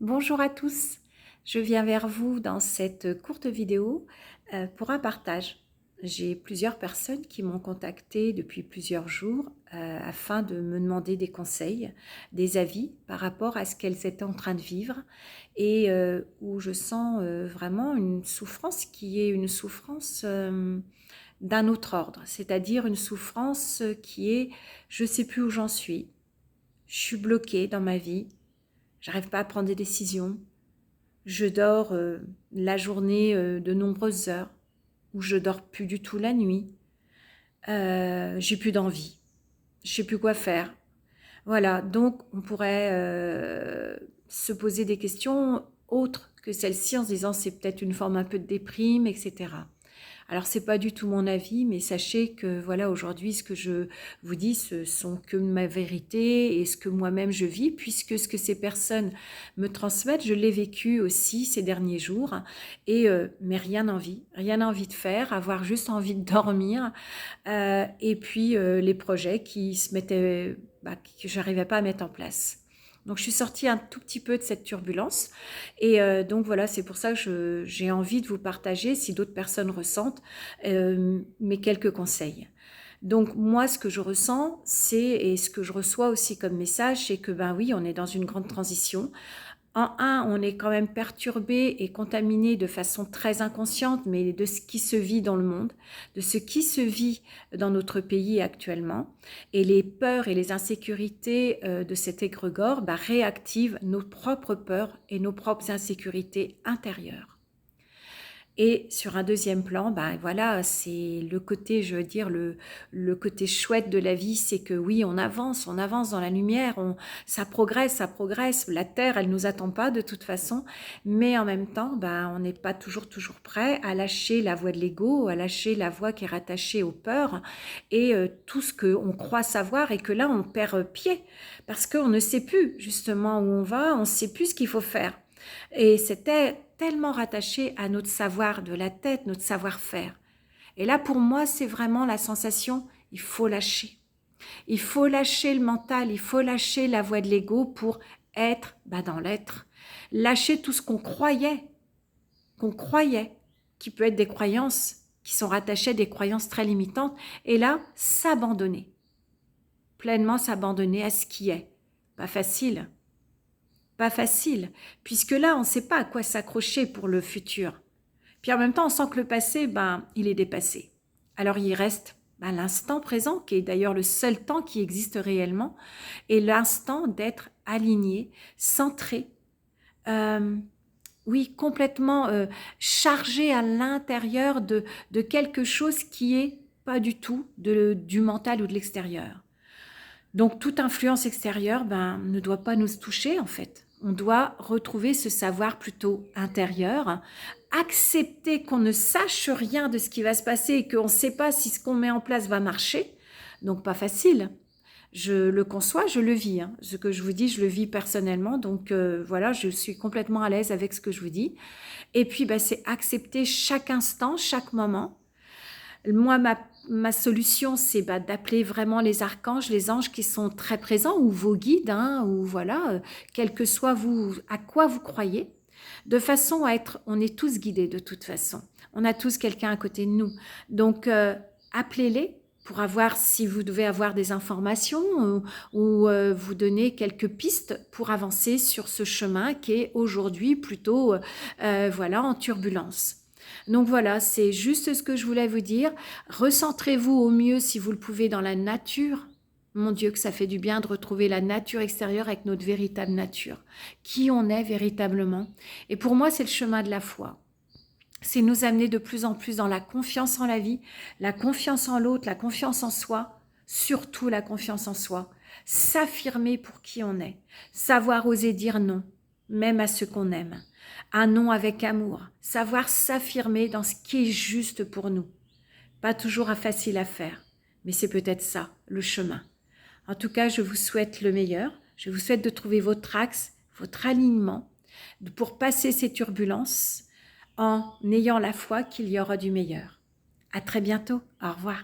Bonjour à tous, je viens vers vous dans cette courte vidéo pour un partage. J'ai plusieurs personnes qui m'ont contacté depuis plusieurs jours afin de me demander des conseils, des avis par rapport à ce qu'elles étaient en train de vivre et où je sens vraiment une souffrance qui est une souffrance d'un autre ordre, c'est-à-dire une souffrance qui est je ne sais plus où j'en suis, je suis bloquée dans ma vie, j'arrive pas à prendre des décisions. Je dors la journée de nombreuses heures, ou je dors plus du tout la nuit. J'ai plus d'envie, je sais plus quoi faire. Voilà, donc on pourrait se poser des questions autres que celles-ci en se disant c'est peut-être une forme un peu de déprime, etc. Alors c'est pas du tout mon avis, mais sachez que voilà aujourd'hui ce que je vous dis ce sont que ma vérité et ce que moi-même je vis, puisque ce que ces personnes me transmettent, je l'ai vécu aussi ces derniers jours et mais rien envie de faire, avoir juste envie de dormir et puis les projets qui se mettaient, que j'arrivais pas à mettre en place. Donc je suis sortie un tout petit peu de cette turbulence et donc voilà, c'est pour ça que j'ai envie de vous partager, si d'autres personnes ressentent, mes quelques conseils. Donc moi, ce que je ressens, et ce que je reçois aussi comme message, c'est que ben oui, on est dans une grande transition. En un, on est quand même perturbé et contaminé de façon très inconsciente, mais de ce qui se vit dans le monde, de ce qui se vit dans notre pays actuellement. Et les peurs et les insécurités de cet égrégore réactivent nos propres peurs et nos propres insécurités intérieures. Et sur un deuxième plan, voilà, c'est le côté, je veux dire, le côté chouette de la vie, c'est que oui, on avance dans la lumière, ça progresse. La Terre, elle nous attend pas de toute façon, mais en même temps, on n'est pas toujours prêt à lâcher la voie de l'ego, à lâcher la voie qui est rattachée aux peurs et tout ce qu'on croit savoir et que là, on perd pied parce qu'on ne sait plus justement où on va, on ne sait plus ce qu'il faut faire. Et c'était tellement rattaché à notre savoir de la tête, notre savoir-faire. Et là, pour moi, c'est vraiment la sensation, il faut lâcher. Il faut lâcher le mental, il faut lâcher la voie de l'ego pour être dans l'être. Lâcher tout ce qu'on croyait, qui peut être des croyances qui sont rattachées à des croyances très limitantes, et là, s'abandonner. Pleinement s'abandonner à ce qui est. Pas facile. Pas facile, puisque là, on ne sait pas à quoi s'accrocher pour le futur. Puis en même temps, on sent que le passé, il est dépassé. Alors il reste l'instant présent, qui est d'ailleurs le seul temps qui existe réellement, et l'instant d'être aligné, centré, oui, complètement chargé à l'intérieur de quelque chose qui est pas du tout du mental ou de l'extérieur. Donc toute influence extérieure ne doit pas nous toucher en fait. On doit retrouver ce savoir plutôt intérieur, accepter qu'on ne sache rien de ce qui va se passer et qu'on ne sait pas si ce qu'on met en place va marcher. Donc pas facile. Je le conçois, je le vis. Ce que je vous dis, je le vis personnellement. Donc voilà, je suis complètement à l'aise avec ce que je vous dis. Et puis c'est accepter chaque instant, chaque moment. Moi, ma solution, c'est d'appeler vraiment les archanges, les anges qui sont très présents, ou vos guides, ou voilà, quel que soit vous, à quoi vous croyez, de façon à être, on est tous guidés de toute façon. On a tous quelqu'un à côté de nous. Donc, appelez-les pour avoir, si vous devez avoir des informations ou vous donner quelques pistes pour avancer sur ce chemin qui est aujourd'hui plutôt, voilà, en turbulence. Donc voilà, c'est juste ce que je voulais vous dire. Recentrez-vous au mieux si vous le pouvez dans la nature. Mon Dieu, que ça fait du bien de retrouver la nature extérieure avec notre véritable nature. Qui on est véritablement. Et pour moi, c'est le chemin de la foi. C'est nous amener de plus en plus dans la confiance en la vie, la confiance en l'autre, la confiance en soi, surtout la confiance en soi. S'affirmer pour qui on est. Savoir oser dire non, même à ceux qu'on aime. Un non avec amour, savoir s'affirmer dans ce qui est juste pour nous. Pas toujours facile à faire, mais c'est peut-être ça, le chemin. En tout cas, je vous souhaite le meilleur. Je vous souhaite de trouver votre axe, votre alignement, pour passer ces turbulences en ayant la foi qu'il y aura du meilleur. À très bientôt. Au revoir.